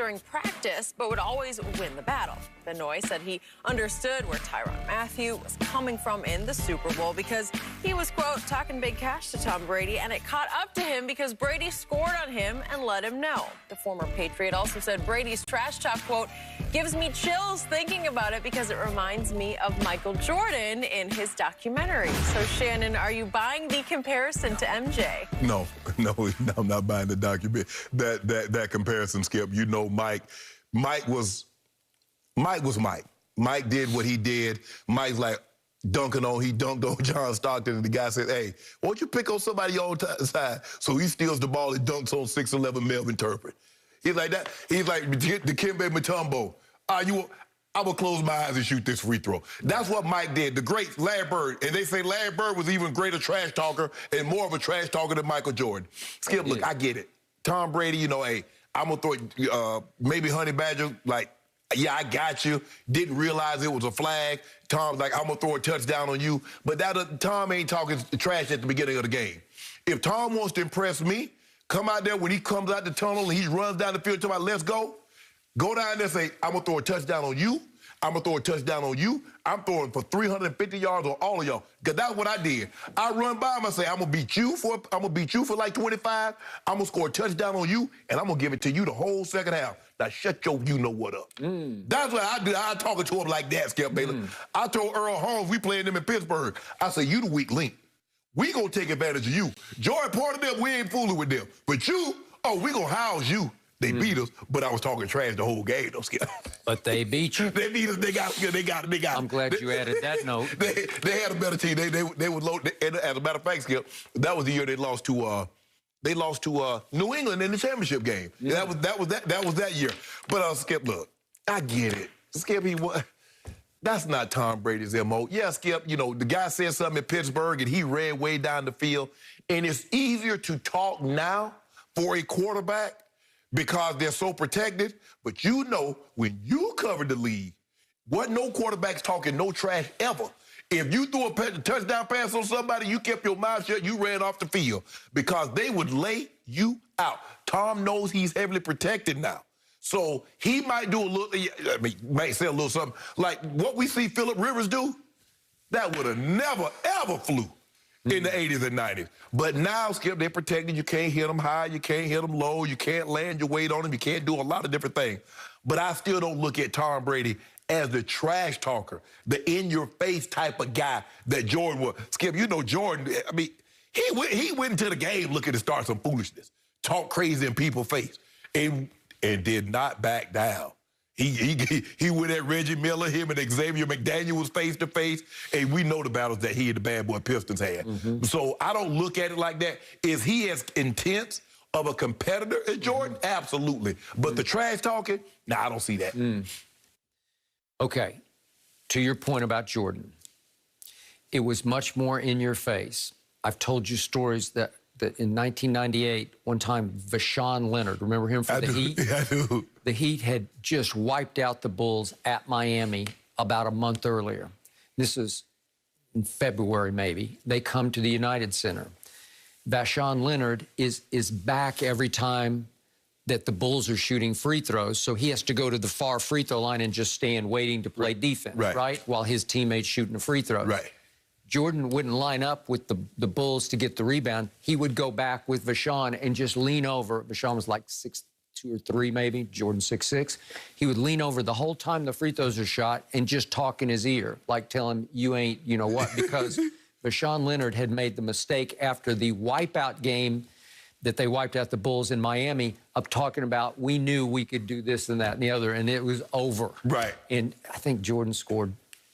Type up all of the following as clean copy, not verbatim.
during practice, but would always win the battle. Benoit said he understood where Tyrann Mathieu was coming from in the Super Bowl because he was, quote, talking big cash to Tom Brady, and it caught up to him because Brady scored on him and let him know. The former Patriot also said Brady's trash talk, quote, gives me chills thinking about it because it reminds me of Michael Jordan in his documentary. So, Shannon, are you buying the comparison to MJ? No, I'm not buying the document. That comparison, Skip. You know, Mike was Mike. Mike did what he did. Mike's like he dunked on John Stockton, and the guy said, hey, why don't you pick on somebody on your side? So he steals the ball and dunks on 6'11" Melvin Turpin. He's like that. He's like Dikembe Mutombo. I will close my eyes and shoot this free throw. That's what Mike did. The great Larry Bird. And they say Larry Bird was even greater trash talker and more of a trash talker than Michael Jordan. Skip, look, I get it. Tom Brady, you know, hey, I'm going to throw maybe Honey Badger, like, yeah, I got you. Didn't realize it was a flag. Tom's like, I'm going to throw a touchdown on you. But Tom ain't talking trash at the beginning of the game. If Tom wants to impress me, come out there when he comes out the tunnel and he runs down the field talking about, let's go. Go down there and say, I'm going to throw a touchdown on you. I'm going to throw a touchdown on you. I'm throwing for 350 yards on all of y'all. Because that's what I did. I run by him and say, I'm going to beat you for like 25. I'm going to score a touchdown on you, and I'm going to give it to you the whole second half. Now, shut your you-know-what up. That's what I do. I talk to him like that, Skip Bayless. I told Earl Holmes, we playing them in Pittsburgh. I say, you the weak link. We going to take advantage of you. Jordan, part of them, we ain't fooling with them. But you, we going to house you. They beat us, but I was talking trash the whole game, though, Skip. But they beat you. They beat us. They got it. I'm glad you added that note. They had a better team. They would load. And as a matter of fact, Skip, that was the year they lost to New England in the championship game. Yeah. That was that year. But Skip, look, I get it. Skip, that's not Tom Brady's MO. Yeah, Skip, you know, the guy said something in Pittsburgh and he ran way down the field. And it's easier to talk now for a quarterback because they're so protected. But you know, when you covered the league, wasn't no quarterbacks talking no trash ever. If you threw a touchdown pass on somebody, you kept your mouth shut, you ran off the field because they would lay you out. Tom knows he's heavily protected now. So he might do a little, might say a little something. Like what we see Phillip Rivers do, that would have never, ever flew in the 80s and 90s. But now, Skip, they're protected. You can't hit them high. You can't hit them low. You can't land your weight on them. You can't do a lot of different things. But I still don't look at Tom Brady as the trash talker, the in-your-face type of guy that Jordan was. Skip, you know Jordan, I mean, he went into the game looking to start some foolishness, talk crazy in people's face, and did not back down. He went at Reggie Miller, him and Xavier McDaniel was face-to-face, and we know the battles that he and the bad boy Pistons had. So I don't look at it like that. Is he as intense of a competitor as Jordan? Absolutely. But the trash talking, I don't see that. Okay, to your point about Jordan, it was much more in your face. I've told you stories that in 1998, one time, Vashawn Leonard, remember him from the Heat? Yeah, I do. The Heat had just wiped out the Bulls at Miami about a month earlier. This is in February, maybe. They come to the United Center. Vashawn Leonard is back every time that the Bulls are shooting free throws, so he has to go to the far free throw line and just stand waiting to play defense, right? While his teammates shooting a free throw. Right. Jordan wouldn't line up with the Bulls to get the rebound. He would go back with Vashawn and just lean over. Vashawn was like 6'2" or 6'3" maybe, Jordan 6'6". He would lean over the whole time the free throws are shot and just talk in his ear, like tell him, you ain't, you know what, because Vashawn Leonard had made the mistake after the wipeout game that they wiped out the Bulls in Miami of talking about, we knew we could do this and that and the other, and it was over. Right. And I think Jordan scored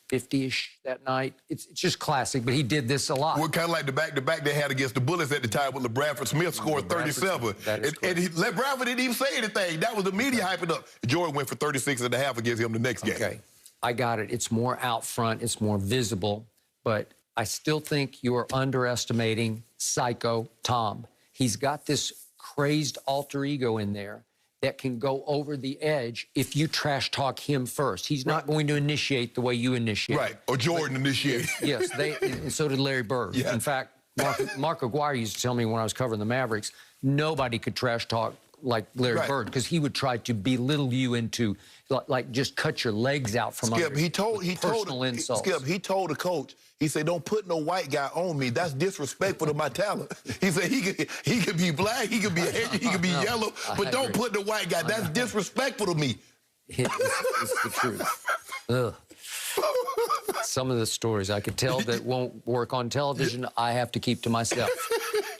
50-ish that night. It's just classic, but he did this a lot. Well, kind of like the back-to-back they had against the Bullets at the time with LeBradford Smith scored 37. And LeBradford didn't even say anything. That was the media hyping up. Jordan went for 36 and a half against him the next game. Okay, I got it. It's more out front. It's more visible. But I still think you are underestimating Psycho Tom. He's got this crazed alter ego in there that can go over the edge if you trash talk him first. He's not going to initiate the way you initiate. Right, or Jordan initiated. Yes, and so did Larry Bird. Yeah. In fact, Mark Aguirre used to tell me when I was covering the Mavericks, nobody could trash talk like Larry Bird, because he would try to belittle you into, like, just cut your legs out from Skip, under he told insults. Skip, he told the coach, he said, don't put no white guy on me. That's disrespectful to my talent. He said he could be black, he could be Asian, he could be yellow, but don't put the white guy. That's disrespectful to me. It's the truth. Ugh. Some of the stories I could tell that won't work on television, I have to keep to myself.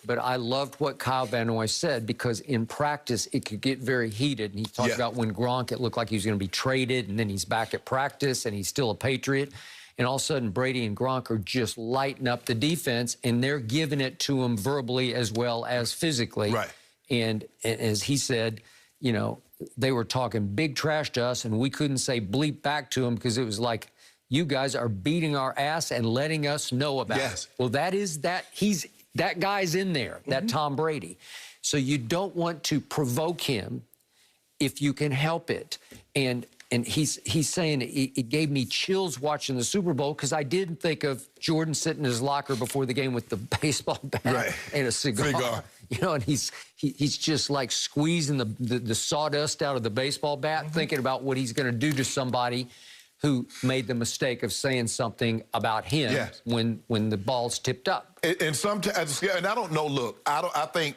But I loved what Kyle Van Noy said, because in practice, it could get very heated. And he talked about when Gronk, it looked like he was going to be traded, and then he's back at practice, and he's still a Patriot. And all of a sudden, Brady and Gronk are just lighting up the defense, and they're giving it to him verbally as well as physically. Right. And as he said, you know, they were talking big trash to us, and we couldn't say bleep back to him because it was like, you guys are beating our ass and letting us know about it. Well, that guy's in there, that Tom Brady. So you don't want to provoke him if you can help it. And he's saying it gave me chills watching the Super Bowl, because I didn't think of Jordan sitting in his locker before the game with the baseball bat and a cigar. You know, and he's just like squeezing the sawdust out of the baseball bat, thinking about what he's going to do to somebody who made the mistake of saying something about him when the ball's tipped up. And sometimes, and I don't know. Look, I think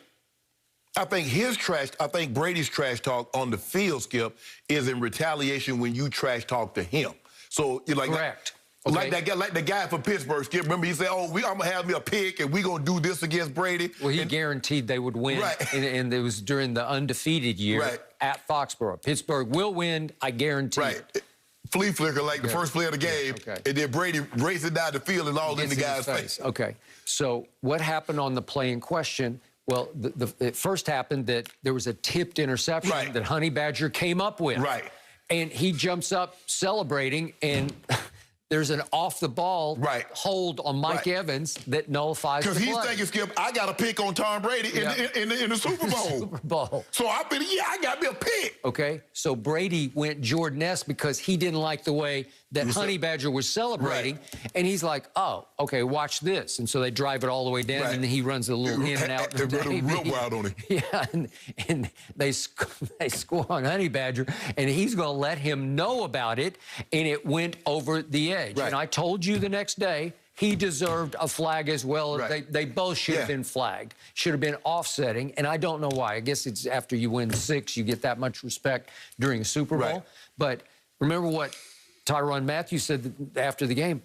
Brady's trash talk on the field, Skip, is in retaliation when you trash talk to him. So you're like, correct. Like the guy from Pittsburgh, Skip. Remember, he said, "Oh, I'm gonna have me a pick, and we gonna do this against Brady." Well, he guaranteed they would win, and it was during the undefeated year at Foxborough. Pittsburgh will win, I guarantee. It. Flea flicker like the first play of the game, and then Brady racing down the field and all in the guy's face. Okay, so what happened on the play in question? Well, it first happened that there was a tipped interception that Honey Badger came up with. And he jumps up celebrating, and there's an off-the-ball hold on Mike Evans that nullifies the play. Because he's thinking, Skip, I got a pick on Tom Brady in the Super Bowl. Super Bowl. So I figured, I got me a pick. Okay, so Brady went Jordan-esque because he didn't like the way that Honey Badger was celebrating. And he's like, oh, okay, watch this. And so they drive it all the way down, and then he runs a little in and out. They run a real wild on him. Yeah, and they score on Honey Badger, and he's going to let him know about it, and it went over the edge. And I told you the next day, he deserved a flag as well. They both should have been flagged, should have been offsetting, and I don't know why. I guess it's after you win 6, you get that much respect during a Super Bowl. But remember what Tyrann Mathieu said after the game,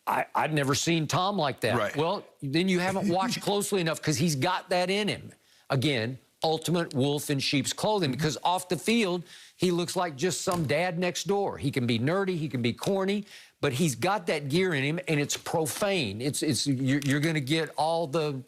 I'd never seen Tom like that. Well, then you haven't watched closely enough, because he's got that in him. Again, ultimate wolf in sheep's clothing, because off the field, he looks like just some dad next door. He can be nerdy, he can be corny, but he's got that gear in him, and it's profane. You're going to get all the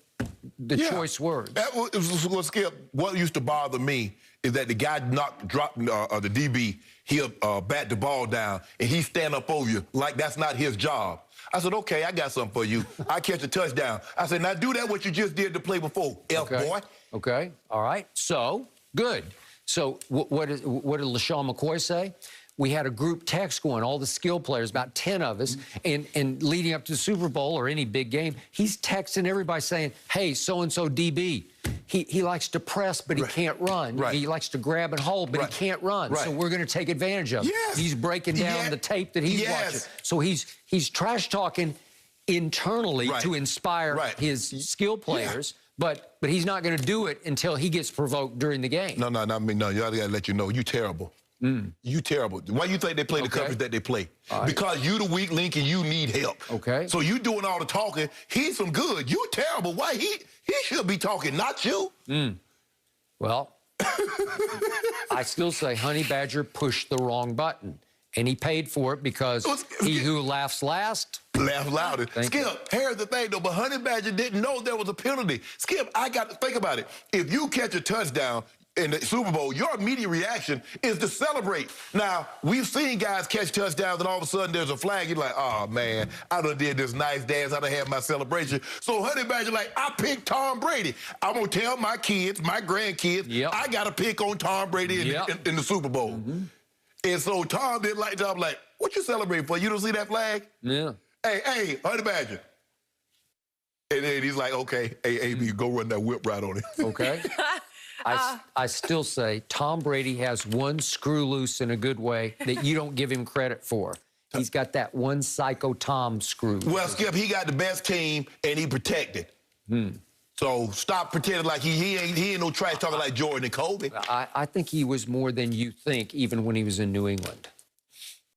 choice words. Well, Skip, what used to bother me is that the guy dropped the DB, he'll bat the ball down, and he stand up over you like that's not his job. I said, okay, I got something for you. I catch a touchdown. I said, now do that what you just did the play before, boy. Okay, all right. So, good. So what did LaShawn McCoy say? We had a group text going, all the skill players, about 10 of us, and leading up to the Super Bowl or any big game, he's texting everybody saying, hey, so-and-so DB, he likes to press, but he can't run. He likes to grab and hold, but he can't run. So we're going to take advantage of it. He's breaking down the tape that he's watching. So he's trash-talking internally to inspire his skill players. But he's not going to do it until he gets provoked during the game. No, not me. No, I got to let you know, you terrible. You terrible. Why you think they play the coverage that they play? Because you the weak link and you need help. So you doing all the talking. He's some good. You terrible. Why he should be talking, not you. Well, I still say Honey Badger pushed the wrong button, and he paid for it because he who laughs last laughs loudest. Skip, here's the thing, though, but Honey Badger didn't know there was a penalty. Skip, I got to think about it. If you catch a touchdown in the Super Bowl, your immediate reaction is to celebrate. Now, we've seen guys catch touchdowns, and all of a sudden there's a flag. You're like, oh, man, I done did this nice dance. I done had my celebration. So Honey Badger like, I picked Tom Brady. I'm going to tell my kids, my grandkids, I got to pick on Tom Brady in the Super Bowl. And so Tom didn't like Tom, like, what you celebrating for? You don't see that flag? Hey, Honey Badger. And then he's like, okay, hey, AB, go run that whip right on him. I still say Tom Brady has one screw loose in a good way that you don't give him credit for. He's got that one psycho Tom screw. Well, Skip, he got the best team, and he protected. So stop pretending like he ain't no trash talking like Jordan and Kobe. I think he was more than you think, even when he was in New England.